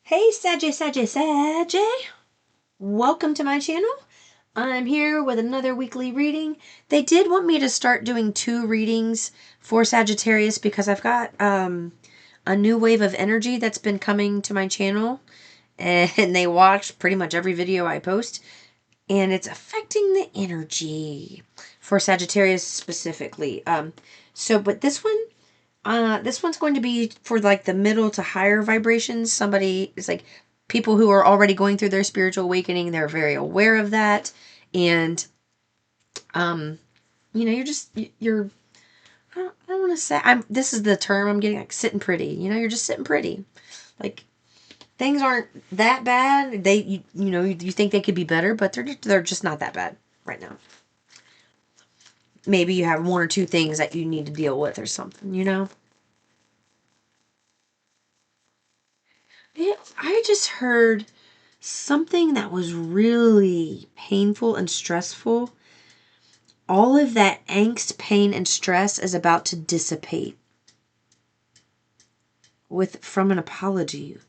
Hey, Sag. Welcome to my channel. I'm here with another weekly reading. They did want me to start doing 2 readings for Sagittarius because I've got a new wave of energy that's been coming to my channel. And they watch pretty much every video I post. And it's affecting the energy for Sagittarius specifically. But this one's going to be for like the middle to higher vibrations. Somebody is like people who are already going through their spiritual awakening. They're very aware of that. And, you're, I don't want to say, this is the term I'm getting, like sitting pretty, you're just sitting pretty. Like things aren't that bad. You think they could be better, but they're just not that bad right now. Maybe you have 1 or 2 things that you need to deal with or something. I just heard something that was really painful and stressful. All of that angst, pain, and stress is about to dissipate from an apology.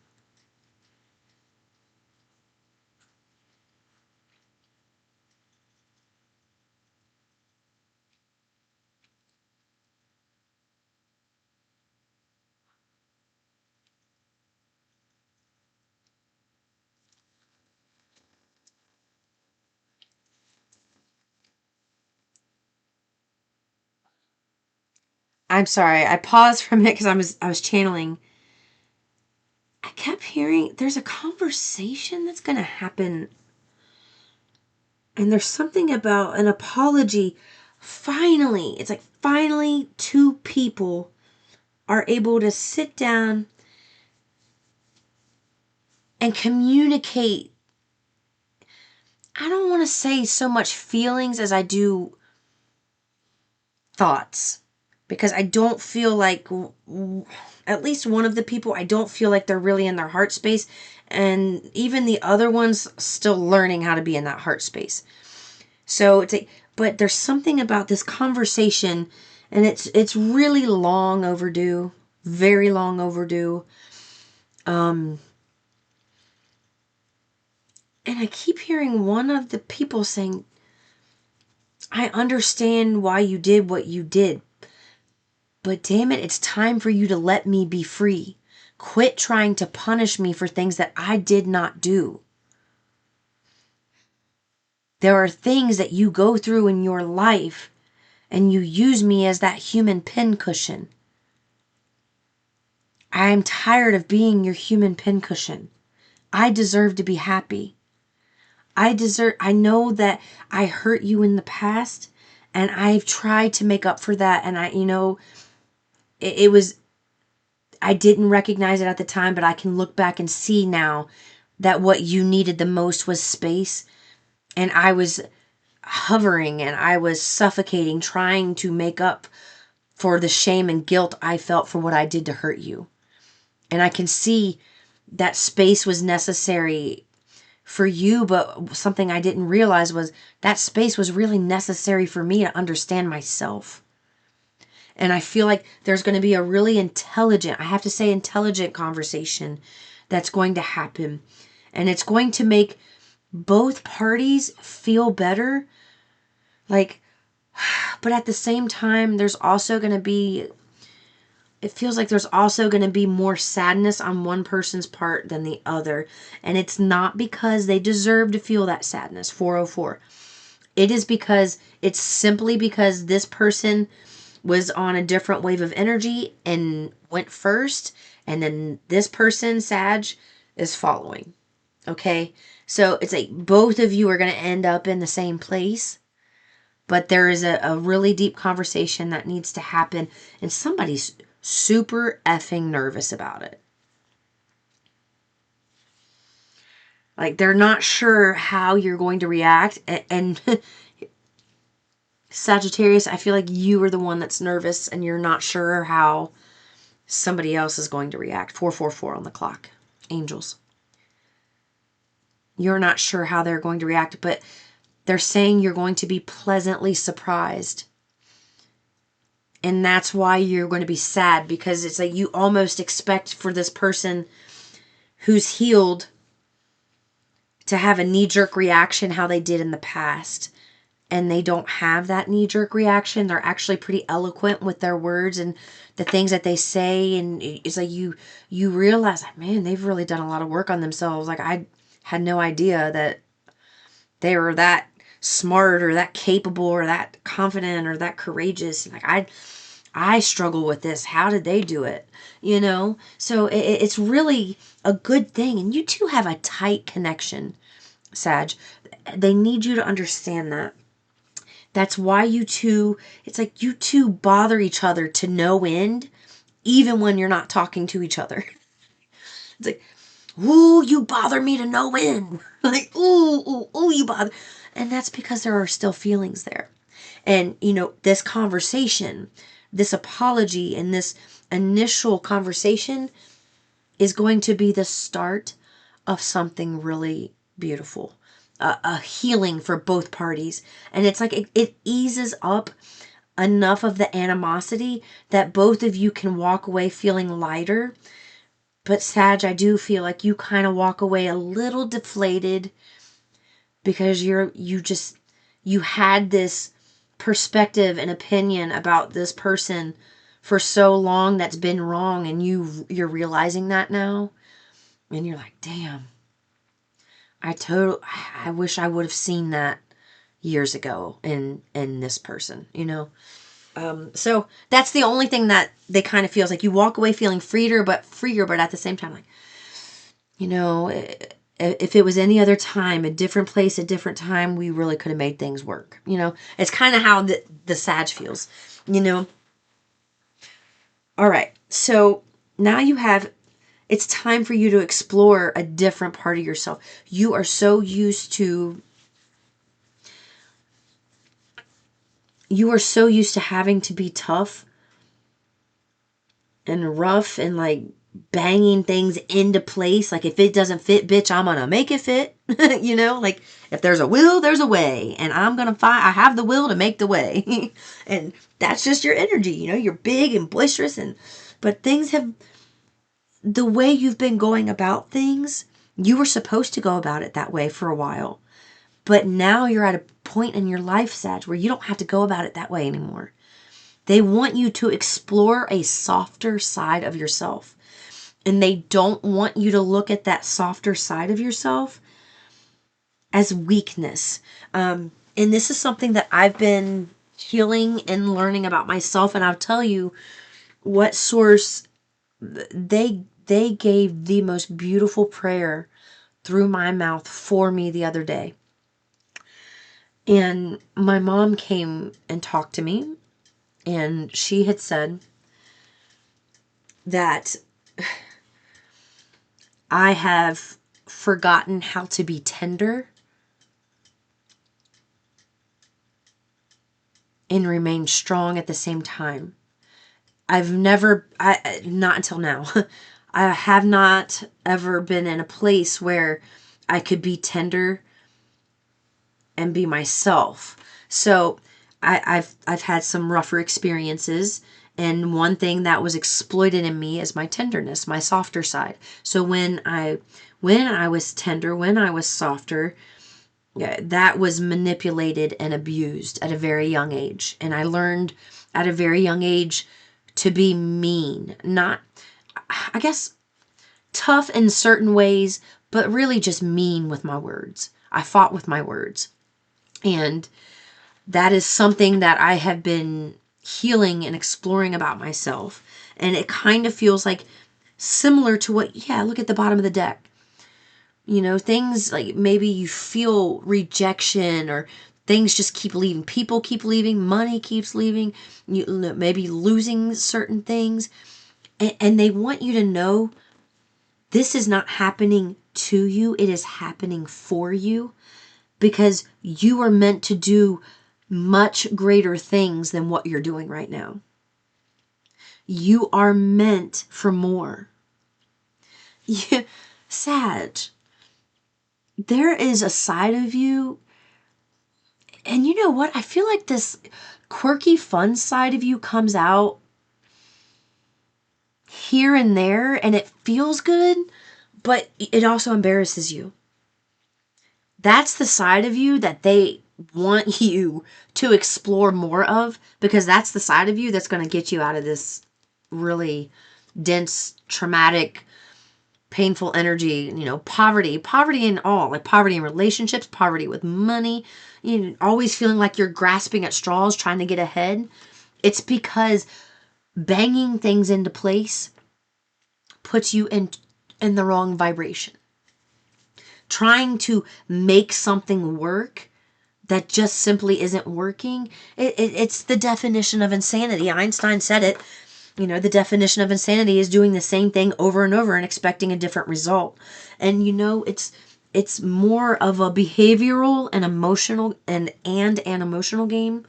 I'm sorry, I paused for a minute because I was channeling. I kept hearing there's a conversation that's going to happen. And there's something about an apology. Finally, it's like finally 2 people are able to sit down and communicate. I don't want to say so much feelings as I do thoughts, because I don't feel like, at least one of the people, I don't feel like they're really in their heart space, and even the other ones still learning how to be in that heart space. So but there's something about this conversation, and it's really long overdue, very long overdue. And I keep hearing one of the people saying, I understand why you did what you did, but damn it, it's time for you to let me be free. Quit trying to punish me for things that I did not do. There are things that you go through in your life, and you use me as that human pincushion. I am tired of being your human pincushion. I deserve to be happy. I know that I hurt you in the past, and I've tried to make up for that. And it was, I didn't recognize it at the time, but I can look back and see now that what you needed the most was space. And I was hovering and I was suffocating, trying to make up for the shame and guilt I felt for what I did to hurt you. And I can see that space was necessary for you, but something I didn't realize was that space was really necessary for me to understand myself. And I feel like there's going to be a really intelligent, I have to say intelligent conversation that's going to happen. And it's going to make both parties feel better. Like, but at the same time, there's also going to be, it feels like there's also going to be more sadness on one person's part than the other. And it's not because they deserve to feel that sadness, 404. It is because, it's simply because this person was on a different wave of energy and went first, and then this person, Sag, is following. Okay? So it's like both of you are going to end up in the same place, but there is a really deep conversation that needs to happen, and somebody's super effing nervous about it. Like they're not sure how you're going to react, and Sagittarius, I feel like you are the one that's nervous and you're not sure how somebody else is going to react. 444 on the clock. Angels. You're not sure how they're going to react, but they're saying you're going to be pleasantly surprised. And that's why you're going to be sad, because it's like you almost expect for this person who's healed to have a knee-jerk reaction how they did in the past. And they don't have that knee-jerk reaction. They're actually pretty eloquent with their words and the things that they say. And it's like you realize, like, man, they've really done a lot of work on themselves. Like, I had no idea that they were that smart or that capable or that confident or that courageous. Like, I struggle with this. How did they do it? You know? So it's really a good thing. And you two have a tight connection, Sag. They need you to understand that. That's why you two, it's like you two bother each other to no end, even when you're not talking to each other. It's like, ooh, you bother me to no end. Like, ooh, you bother. And that's because there are still feelings there. And, you know, this conversation, this apology, and this initial conversation is going to be the start of something really beautiful. A healing for both parties. And it's like it eases up enough of the animosity that both of you can walk away feeling lighter. But Sag, I do feel like you kind of walk away a little deflated because you had this perspective and opinion about this person for so long that's been wrong, and you're realizing that now, and you're like, damn, I wish I would have seen that years ago in this person, you know. So that's the only thing that they kind of feels like. You walk away feeling freer, but at the same time, like, you know, if it was any other time, a different place, a different time, we really could have made things work. You know, it's kind of how the Sag feels, you know. All right. So now it's time for you to explore a different part of yourself. You are so used to having to be tough and rough and like banging things into place. Like, if it doesn't fit, bitch, I'm gonna make it fit. You know, like, if there's a will, there's a way, and I have the will to make the way. And that's just your energy, you know. You're big and boisterous, but the way you've been going about things, you were supposed to go about it that way for a while. But now you're at a point in your life, Sag, where you don't have to go about it that way anymore. They want you to explore a softer side of yourself. And they don't want you to look at that softer side of yourself as weakness. And this is something that I've been healing and learning about myself. And I'll tell you what source, they gave the most beautiful prayer through my mouth for me the other day. And my mom came and talked to me, and she had said that I have forgotten how to be tender and remain strong at the same time. Not until now, I have not ever been in a place where I could be tender and be myself. So I've had some rougher experiences, and one thing that was exploited in me is my tenderness, my softer side. So when I was tender, when I was softer, that was manipulated and abused at a very young age. And I learned at a very young age to be mean, not, I guess, tough in certain ways, but really just mean with my words. I fought with my words. And that is something that I have been healing and exploring about myself. And it kind of feels like similar to look at the bottom of the deck. You know, things like maybe you feel rejection, or things just keep leaving. People keep leaving. Money keeps leaving. You maybe losing certain things. And they want you to know this is not happening to you. It is happening for you, because you are meant to do much greater things than what you're doing right now. You are meant for more. Yeah, Sag, there is a side of you, and you know what? I feel like this quirky, fun side of you comes out here and there, and it feels good, but it also embarrasses you. That's the side of you that they want you to explore more of, because that's the side of you that's going to get you out of this really dense, traumatic, painful energy, poverty in all, like poverty in relationships, poverty with money, always feeling like you're grasping at straws, trying to get ahead. It's because banging things into place puts you in the wrong vibration. Trying to make something work that just simply isn't working, it's the definition of insanity. Einstein said it. The definition of insanity is doing the same thing over and over and expecting a different result. And it's more of a behavioral and emotional and an emotional game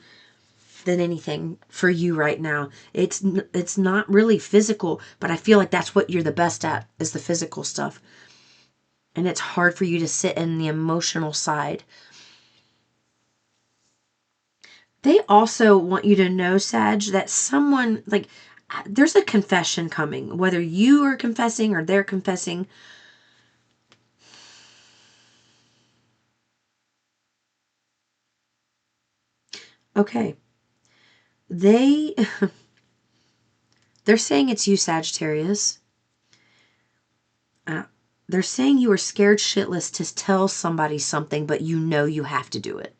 than anything for you right now. It's not really physical, but I feel like that's what you're the best at, is the physical stuff. And it's hard for you to sit in the emotional side. They also want you to know, Sag, that someone, like, there's a confession coming, whether you are confessing or they're confessing. Okay. They're saying it's you, Sagittarius. They're saying you are scared shitless to tell somebody something, but you know you have to do it.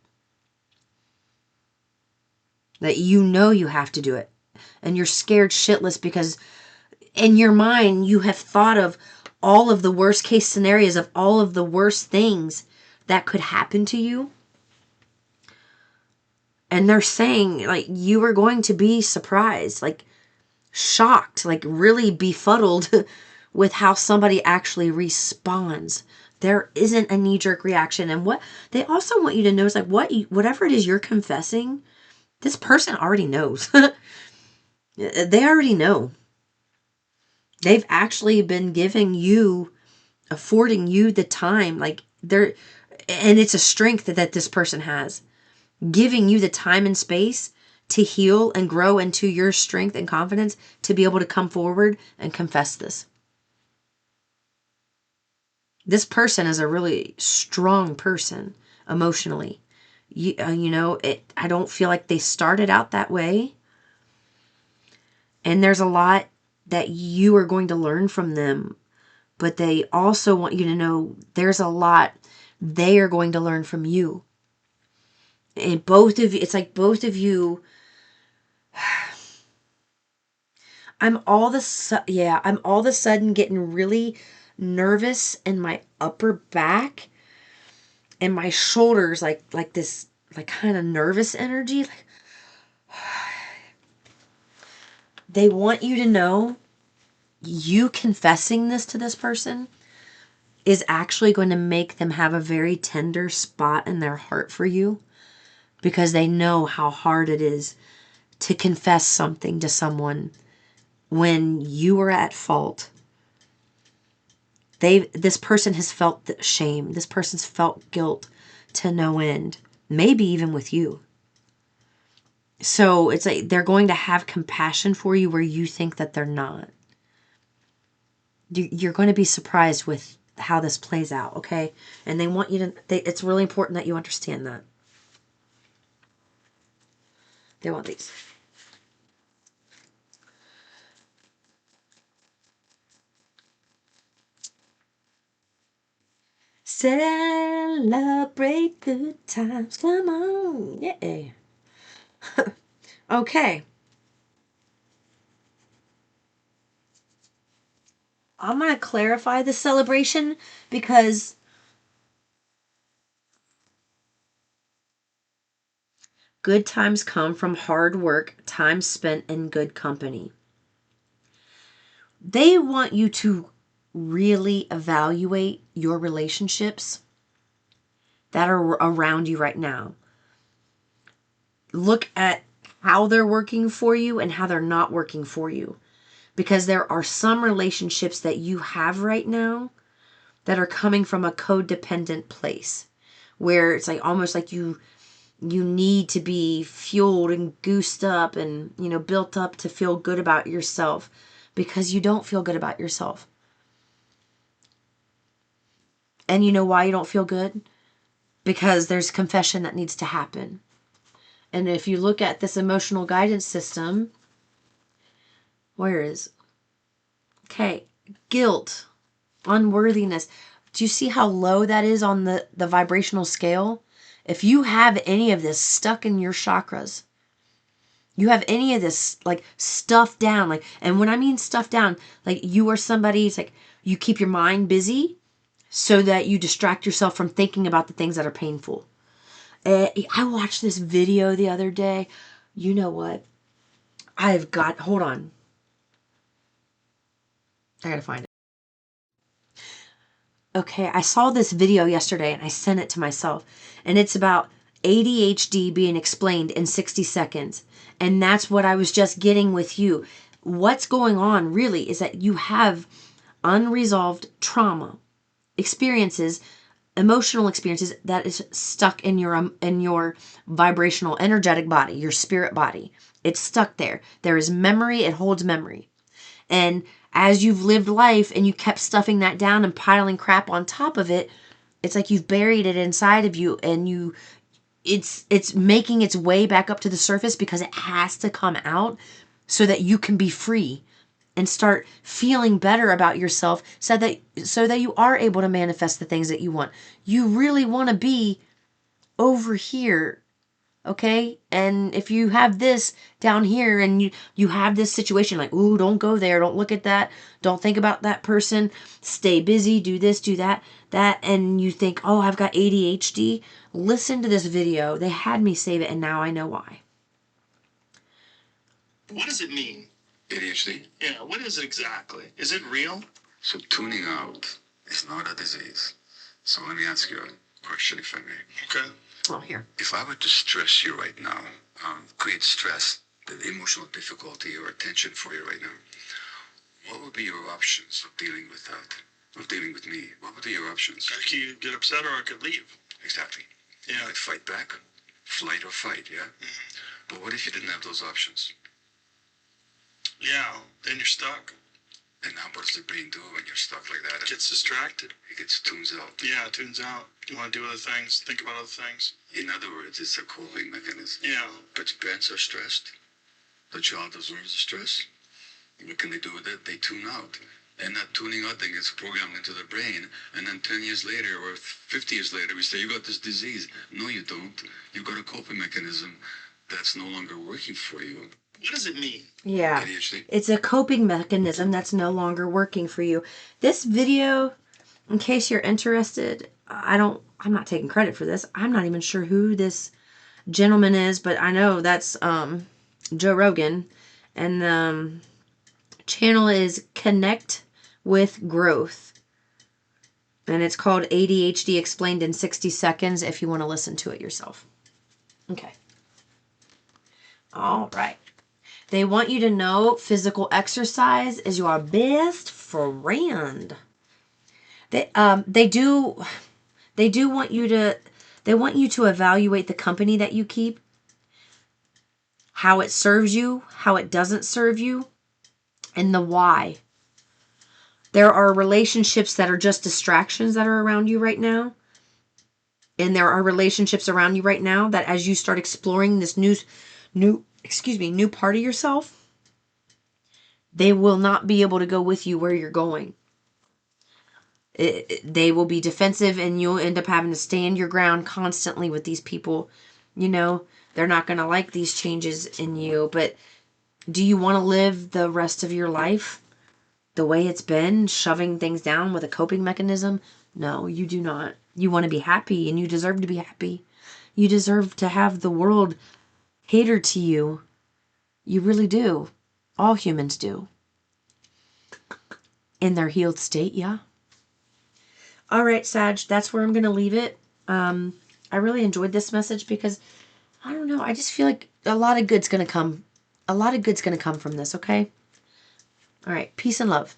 That you have to do it. And you're scared shitless because in your mind you have thought of all of the worst case scenarios of all of the worst things that could happen to you. And they're saying, like, you are going to be surprised, like, shocked, like, really befuddled with how somebody actually responds. There isn't a knee-jerk reaction. And what they also want you to know is, like, whatever it is you're confessing, this person already knows. They already know. They've actually been affording you the time, like, and it's a strength that this person has, giving you the time and space to heal and grow into your strength and confidence to be able to come forward and confess this. This person is a really strong person emotionally. I don't feel like they started out that way. And there's a lot that you are going to learn from them. But they also want you to know there's a lot they are going to learn from you. And both of you, it's like both of you. I'm all of a sudden getting really nervous in my upper back and my shoulders, like this, like, kind of nervous energy. Like, they want you to know you confessing this to this person is actually going to make them have a very tender spot in their heart for you, because they know how hard it is to confess something to someone when you are at fault. This person has felt shame. This person's felt guilt to no end, maybe even with you. So it's like they're going to have compassion for you where you think that they're not. You're going to be surprised with how this plays out, okay? And they want you to, it's really important that you understand that. They want these. Celebrate good times. Come on. Yeah. Okay. I'm going to clarify the celebration because good times come from hard work, time spent in good company. They want you to really evaluate your relationships that are around you right now. Look at how they're working for you and how they're not working for you. Because there are some relationships that you have right now that are coming from a codependent place, where it's like almost like you need to be fueled and goosed up and, built up to feel good about yourself, because you don't feel good about yourself. And you know why you don't feel good? Because there's confession that needs to happen. And if you look at this emotional guidance system, where is, okay, guilt, unworthiness. Do you see how low that is on the vibrational scale? If you have any of this stuck in your chakras, you have any of this like stuff down, like, and when I mean stuff down, like you are somebody, it's like you keep your mind busy so that you distract yourself from thinking about the things that are painful. I watched this video the other day. You know what? Hold on. I gotta find it. Okay, I saw this video yesterday and I sent it to myself. And it's about ADHD being explained in 60 seconds. And that's what I was just getting with you. What's going on really is that you have unresolved trauma experiences, emotional experiences that is stuck in your vibrational energetic body, your spirit body. It's stuck there. There is memory, it holds memory. And as you've lived life and you kept stuffing that down and piling crap on top of it, it's like you've buried it inside of you, and it's making its way back up to the surface because it has to come out so that you can be free and start feeling better about yourself, so that you are able to manifest the things that you want. You really want to be over here. Okay. And if you have this down here and you have this situation like, ooh, don't go there. Don't look at that. Don't think about that person. Stay busy. Do this, do that. And you think, oh, I've got ADHD. Listen to this video. They had me save it and now I know why. What does it mean? ADHD? Yeah, what is it exactly? Is it real? So tuning out is not a disease. So let me ask you a question, if I may. Okay. Oh, here. If I were to stress you right now, create stress, the emotional difficulty or tension for you right now, what would be your options of dealing with that? Of dealing with me? What would be your options? I could get upset or I could leave. Exactly. Yeah. You could fight back, flight or fight, yeah? Mm-hmm. But what if you didn't have those options? Yeah, then you're stuck. And now what does the brain do when you're stuck like that? It gets distracted. It gets tunes out. Yeah, it tunes out. You want to do other things, think about other things. In other words, it's a coping mechanism. Yeah. But parents are stressed. The child absorbs the stress. What can they do with it? They tune out. And that tuning out thing gets programmed into the brain. And then 10 years later or 50 years later, we say, you got this disease. No, you don't. You've got a coping mechanism that's no longer working for you. What does it mean? Yeah. ADHD? It's a coping mechanism that's no longer working for you. This video, in case you're interested, I'm not taking credit for this. I'm not even sure who this gentleman is, but I know that's Joe Rogan. And the channel is Connect with Growth. And it's called ADHD Explained in 60 Seconds if you want to listen to it yourself. Okay. All right. They want you to know physical exercise is your best friend. They do want you to evaluate the company that you keep, how it serves you, how it doesn't serve you, and the why. There are relationships that are just distractions that are around you right now. And there are relationships around you right now that as you start exploring this new part of yourself, they will not be able to go with you where you're going. They will be defensive and you'll end up having to stand your ground constantly with these people. You know, they're not going to like these changes in you. But do you want to live the rest of your life the way it's been, shoving things down with a coping mechanism? No, you do not. You want to be happy and you deserve to be happy. You deserve to have the world cater to you. You really do. All humans do. In their healed state, yeah. All right, Sag, that's where I'm going to leave it. I really enjoyed this message because, I don't know, I just feel like a lot of good's going to come. A lot of good's going to come from this, okay? All right, peace and love.